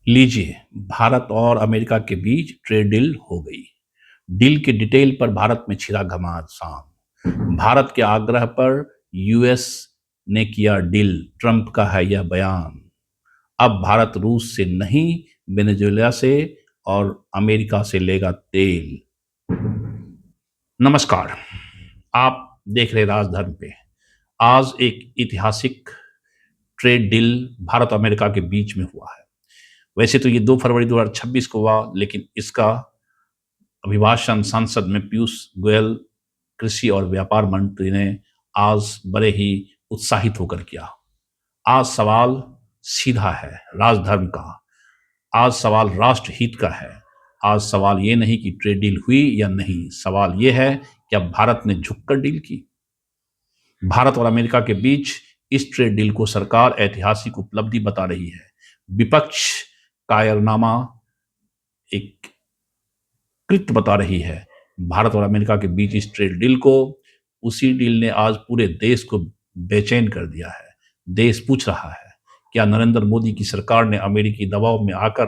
लीजिए, भारत और अमेरिका के बीच ट्रेड डील हो गई। डील के डिटेल पर भारत में छिड़ा घमासान। भारत के आग्रह पर यूएस ने किया डील, ट्रंप का है यह बयान। अब भारत रूस से नहीं, वेनेजुएला से और अमेरिका से लेगा तेल। नमस्कार, आप देख रहे राजधर्म पे। आज एक ऐतिहासिक ट्रेड डील भारत और अमेरिका के बीच में हुआ है। वैसे तो ये 2 फरवरी 2026 को हुआ, लेकिन इसका अभिभाषण संसद में पीयूष गोयल, कृषि और व्यापार मंत्री ने आज बड़े ही उत्साहित होकर किया। आज सवाल सीधा है राजधर्म का। आज सवाल राष्ट्रहित का है। आज सवाल ये नहीं कि ट्रेड डील हुई या नहीं, सवाल ये है कि अब भारत ने झुककर डील की। भारत और अमेरिका के बीच इस ट्रेड डील को सरकार ऐतिहासिक उपलब्धि बता रही है। विपक्ष कायरनामा एक कृत्य बता रही है। भारत और अमेरिका के बीच इस ट्रेड डील को, उसी डील ने आज पूरे देश को बेचैन कर दिया है। देश पूछ रहा है, क्या नरेंद्र मोदी की सरकार ने अमेरिकी दबाव में आकर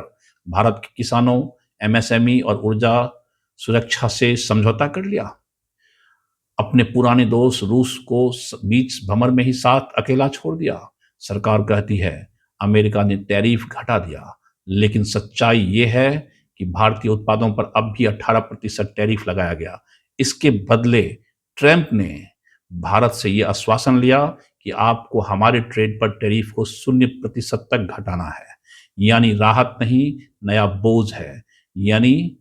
भारत के किसानों, एमएसएमई और ऊर्जा सुरक्षा से समझौता कर लिया? अपने पुराने दोस्त रूस को बीच भंवर में ही साथ अकेला छोड़ दिया? सरकार कहती है अमेरिका ने टैरिफ घटा दिया, लेकिन सच्चाई ये है कि भारतीय उत्पादों पर अब भी 18% टैरिफ लगाया गया। इसके बदले ट्रंप ने भारत से ये आश्वासन लिया कि आपको हमारे ट्रेड पर टैरिफ को 0% तक घटाना है। यानी राहत नहीं, नया बोझ है। यानी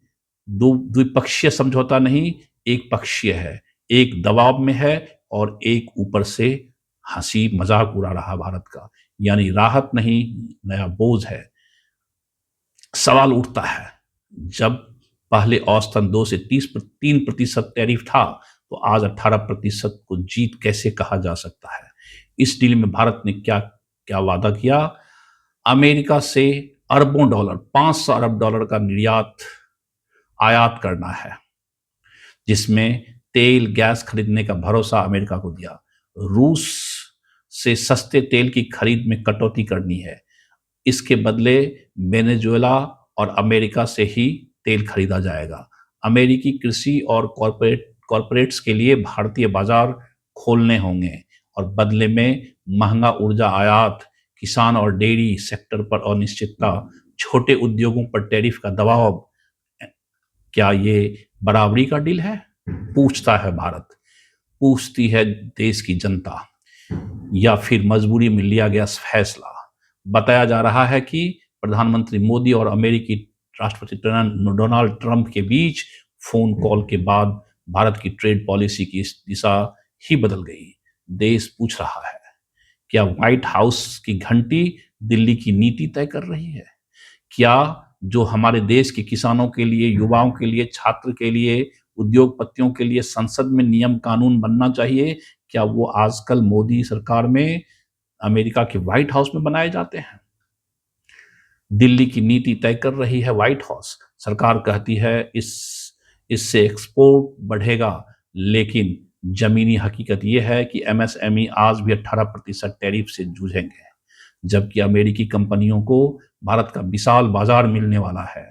द्विपक्षीय समझौता नहीं, एक पक्षीय है। एक दबाव में है और एक ऊपर से हंसी मजाक उड़ा रहा भारत का। यानी राहत नहीं, नया बोझ है। सवाल उठता है, जब पहले औसतन 2 से 3% टैरिफ था, तो आज 18% को जीत कैसे कहा जा सकता है? इस डील में भारत ने क्या क्या वादा किया? अमेरिका से अरबों डॉलर, 500 अरब डॉलर का निर्यात आयात करना है, जिसमें तेल गैस खरीदने का भरोसा अमेरिका को दिया। रूस से सस्ते तेल की खरीद में कटौती करनी है। इसके बदले वेनेजुएला और अमेरिका से ही तेल खरीदा जाएगा। अमेरिकी कृषि और कॉरपोरेट्स के लिए भारतीय बाजार खोलने होंगे और बदले में महंगा ऊर्जा आयात, किसान और डेयरी सेक्टर पर अनिश्चितता, छोटे उद्योगों पर टैरिफ का दबाव। क्या ये बराबरी का डील है? पूछता है भारत, पूछती है देश की जनता, या फिर मजबूरी में लिया गया फैसला? बताया जा रहा है कि प्रधानमंत्री मोदी और अमेरिकी राष्ट्रपति डोनाल्ड ट्रंप के बीच फोन कॉल के बाद भारत की ट्रेड पॉलिसी की दिशा ही बदल गई। देश पूछ रहा है, क्या व्हाइट हाउस की घंटी दिल्ली की नीति तय कर रही है? क्या जो हमारे देश के किसानों के लिए, युवाओं के लिए, छात्र के लिए, उद्योगपतियों के लिए संसद में नियम कानून बनना चाहिए, क्या वो आजकल मोदी सरकार में, अमेरिका के व्हाइट हाउस में बनाए जाते हैं? दिल्ली की नीति तय कर रही है व्हाइट हाउस। सरकार कहती है इससे एक्सपोर्ट बढ़ेगा, लेकिन जमीनी हकीकत यह है कि एमएसएमई आज भी 18% टैरिफ से जूझेंगे, जबकि अमेरिकी कंपनियों को भारत का विशाल बाजार मिलने वाला है।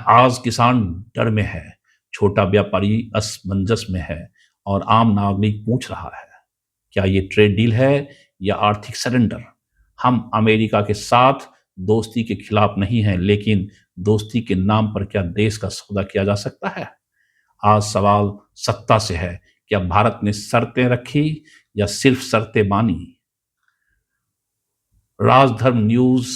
आज किसान डर में है, छोटा व्यापारी असमंजस में है और आम नागरिक पूछ रहा है, क्या ये ट्रेड डील है या आर्थिक सरेंडर? हम अमेरिका के साथ दोस्ती के खिलाफ नहीं हैं, लेकिन दोस्ती के नाम पर क्या देश का सौदा किया जा सकता है? आज सवाल सत्ता से है, क्या भारत ने शर्तें रखी या सिर्फ शर्तें मानी? राजधर्म न्यूज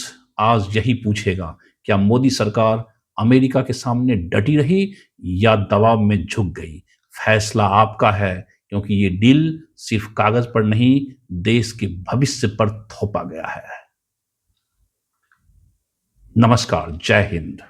आज यही पूछेगा, क्या मोदी सरकार अमेरिका के सामने डटी रही या दबाव में झुक गई? फैसला आपका है क्योंकि ये डील सिर्फ कागज पर नहीं, देश के भविष्य पर थोपा गया है। नमस्कार, जय हिंद।